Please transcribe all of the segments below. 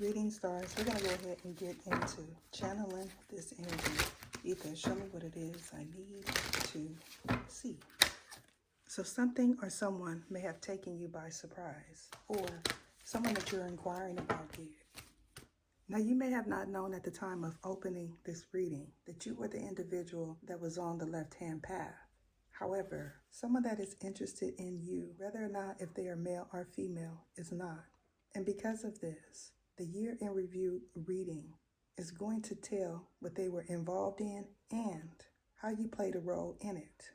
Reading stars, we're going to go ahead and get into channeling this energy. Ether, show me what it is I need to see. So something or someone may have taken you by surprise, or someone that you're inquiring about did. Now, you may have not known at the time of opening this reading that you were the individual that was on the left-hand path. However, someone that is interested in you, whether or not if they are male or female, is not. And because of this, the year in review reading is going to tell what they were involved in and how you played a role in it.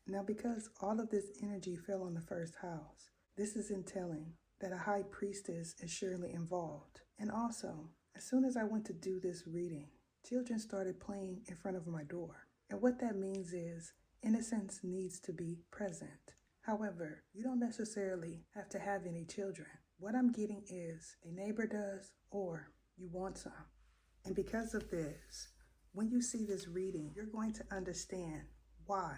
Now, because all of this energy fell on the first house, this is entailing that a high priestess is surely involved. And also, as soon as I went to do this reading, children started playing in front of my door. And what that means is innocence needs to be present. However, you don't necessarily have to have any children. What I'm getting is a neighbor does, or you want some. And because of this, when you see this reading, you're going to understand why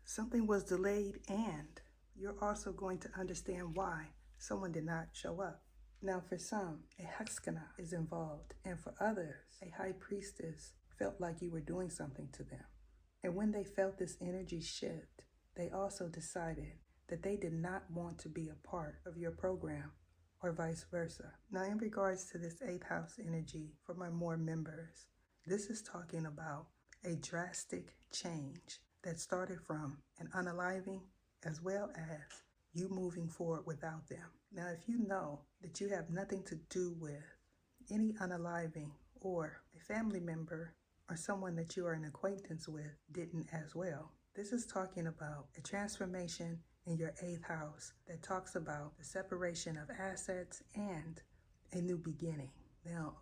something was delayed, and you're also going to understand why someone did not show up. Now, for some, a hexkana is involved, and for others, a high priestess felt like you were doing something to them. And when they felt this energy shift, they also decided that they did not want to be a part of your program, or vice versa. Now, in regards to this 8th house energy for my more members, this is talking about a drastic change that started from an unaliving as well as you moving forward without them. Now, if you know that you have nothing to do with any unaliving, or a family member or someone that you are an acquaintance with didn't as well, this is talking about a transformation in your 8th house that talks about the separation of assets and a new beginning. Now,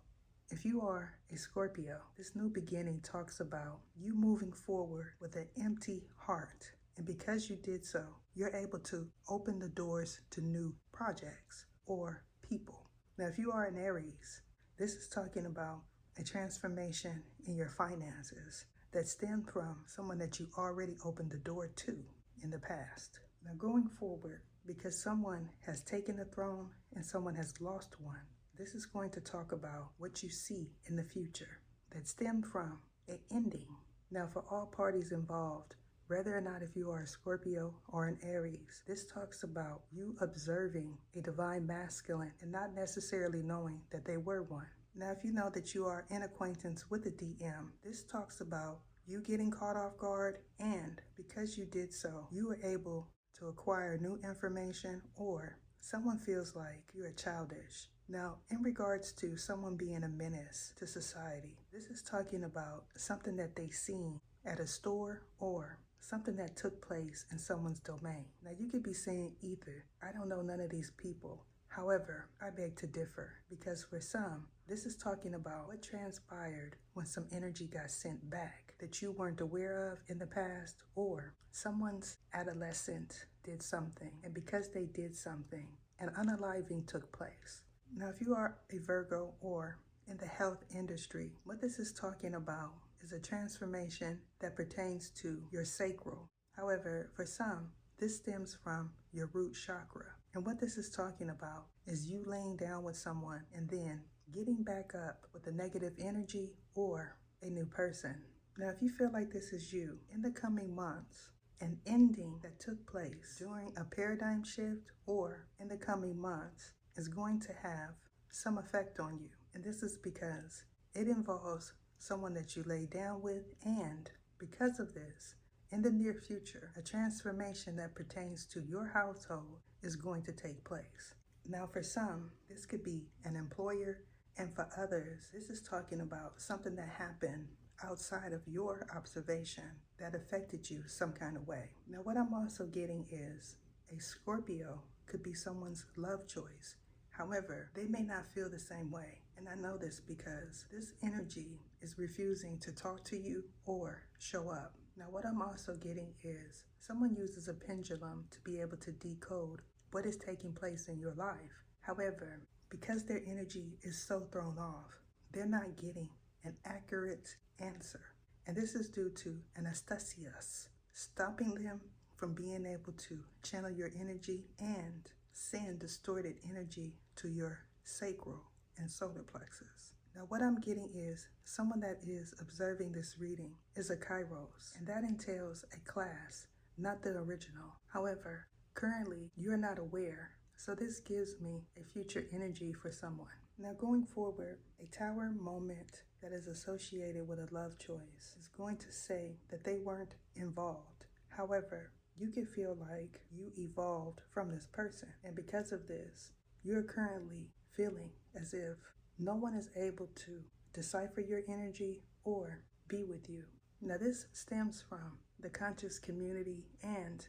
if you are a Scorpio, this new beginning talks about you moving forward with an empty heart. And because you did so, you're able to open the doors to new projects or people. Now, if you are an Aries, this is talking about a transformation in your finances that stem from someone that you already opened the door to in the past. Now, going forward, because someone has taken the throne and someone has lost one, this is going to talk about what you see in the future that stem from an ending. Now, for all parties involved, whether or not if you are a Scorpio or an Aries, this talks about you observing a divine masculine and not necessarily knowing that they were one. Now, if you know that you are in acquaintance with a DM, this talks about you getting caught off guard, and because you did so, you were able to acquire new information, or someone feels like you're childish. Now, in regards to someone being a menace to society, this is talking about something that they seen at a store or something that took place in someone's domain. Now, you could be saying either, I don't know none of these people. However, I beg to differ, because for some, this is talking about what transpired when some energy got sent back that you weren't aware of in the past, or someone's adolescent did something, and because they did something, an unaliving took place. Now, if you are a Virgo or in the health industry, what this is talking about is a transformation that pertains to your sacral. However, for some, this stems from your root chakra. And what this is talking about is you laying down with someone and then getting back up with a negative energy or a new person. Now, if you feel like this is you, in the coming months, an ending that took place during a paradigm shift or in the coming months is going to have some effect on you. And this is because it involves someone that you lay down with, and because of this, in the near future, a transformation that pertains to your household is going to take place. Now, for some, this could be an employer, and for others, this is talking about something that happened outside of your observation that affected you some kind of way. Now, what I'm also getting is a Scorpio could be someone's love choice. However, they may not feel the same way. And I know this because this energy is refusing to talk to you or show up. Now, what I'm also getting is someone uses a pendulum to be able to decode what is taking place in your life. However, because their energy is so thrown off, they're not getting an accurate answer. And this is due to anastasias stopping them from being able to channel your energy and send distorted energy to your sacral. and solar plexus. Now what I'm getting is someone that is observing this reading is a Kairos, and that entails a class, not the original. However, currently you're not aware, so this gives me a future energy for someone. Now going forward, a tower moment that is associated with a love choice is going to say that they weren't involved. However, you can feel like you evolved from this person, and because of this, you're currently feeling as if no one is able to decipher your energy or be with you. Now this stems from the conscious community and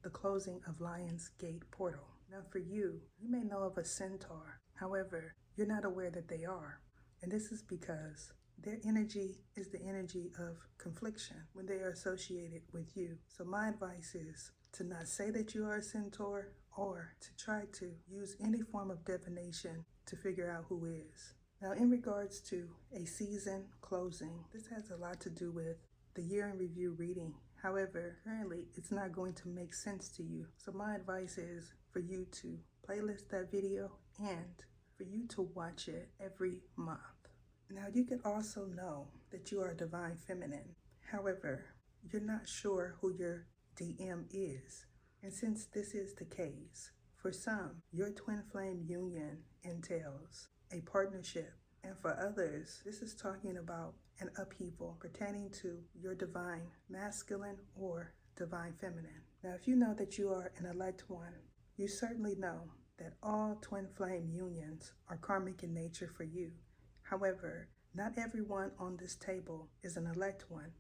the closing of Lion's Gate portal. Now for you, you may know of a centaur. However, you're not aware that they are. And this is because their energy is the energy of confliction when they are associated with you. So my advice is to not say that you are a centaur or to try to use any form of divination to figure out who is. Now in regards to a season closing, this has a lot to do with the year in review reading. However, currently it's not going to make sense to you. So my advice is for you to playlist that video and for you to watch it every month. Now you could also know that you are divine feminine. However, you're not sure who your DM is. And since this is the case, for some, your twin flame union entails a partnership. And for others, this is talking about an upheaval pertaining to your divine masculine or divine feminine. Now, if you know that you are an elect one, you certainly know that all twin flame unions are karmic in nature for you. However, not everyone on this table is an elect one.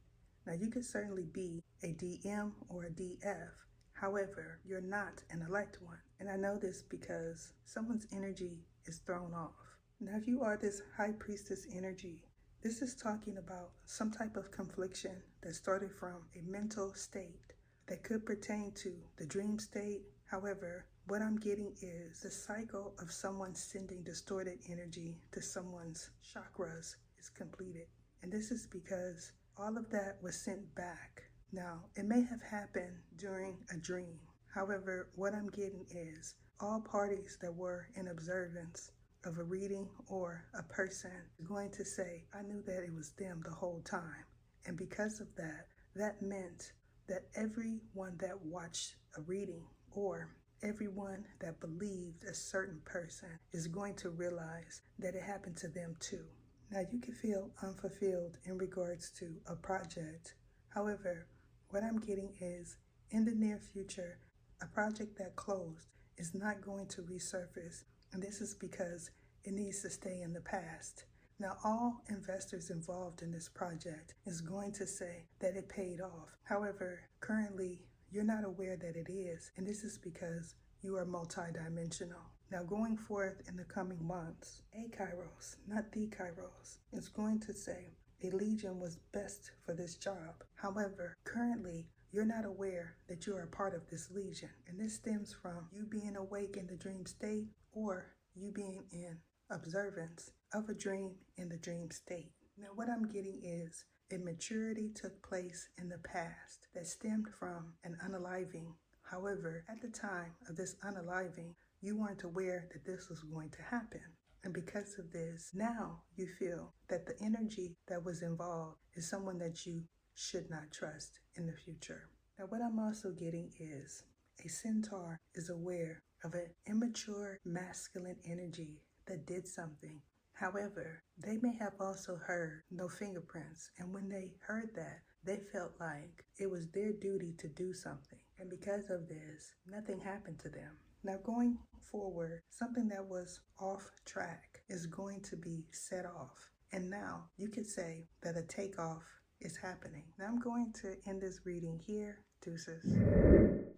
Now, you could certainly be a DM or a DF. However, you're not an elect one. And I know this because someone's energy is thrown off. Now, if you are this high priestess energy, this is talking about some type of confliction that started from a mental state that could pertain to the dream state. However, what I'm getting is the cycle of someone sending distorted energy to someone's chakras is completed. And this is because all of that was sent back. Now, it may have happened during a dream. However, what I'm getting is all parties that were in observance of a reading or a person is going to say, I knew that it was them the whole time. And because of that, that meant that everyone that watched a reading or everyone that believed a certain person is going to realize that it happened to them too. Now you can feel unfulfilled in regards to a project. However, what I'm getting is in the near future, a project that closed is not going to resurface. And this is because it needs to stay in the past. Now, all investors involved in this project is going to say that it paid off. However, currently, you're not aware that it is, and this is because you are multidimensional. Now, going forth in the coming months, a Kairos, not the Kairos, is going to say a legion was best for this job. However, currently, you're not aware that you are a part of this legion, and this stems from you being awake in the dream state or you being in observance of a dream in the dream state. Now, what I'm getting is a maturity took place in the past that stemmed from an unaliving. However, at the time of this unaliving, you weren't aware that this was going to happen. And because of this, now you feel that the energy that was involved is someone that you should not trust in the future. Now, what I'm also getting is a centaur is aware of an immature masculine energy that did something. However, they may have also heard no fingerprints. And when they heard that, they felt like it was their duty to do something. And because of this, nothing happened to them. Now going forward, something that was off track is going to be set off. And now you could say that a takeoff is happening. Now I'm going to end this reading here. Deuces.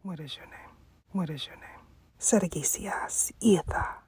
What is your name? What is your name? Sergisias Ietha.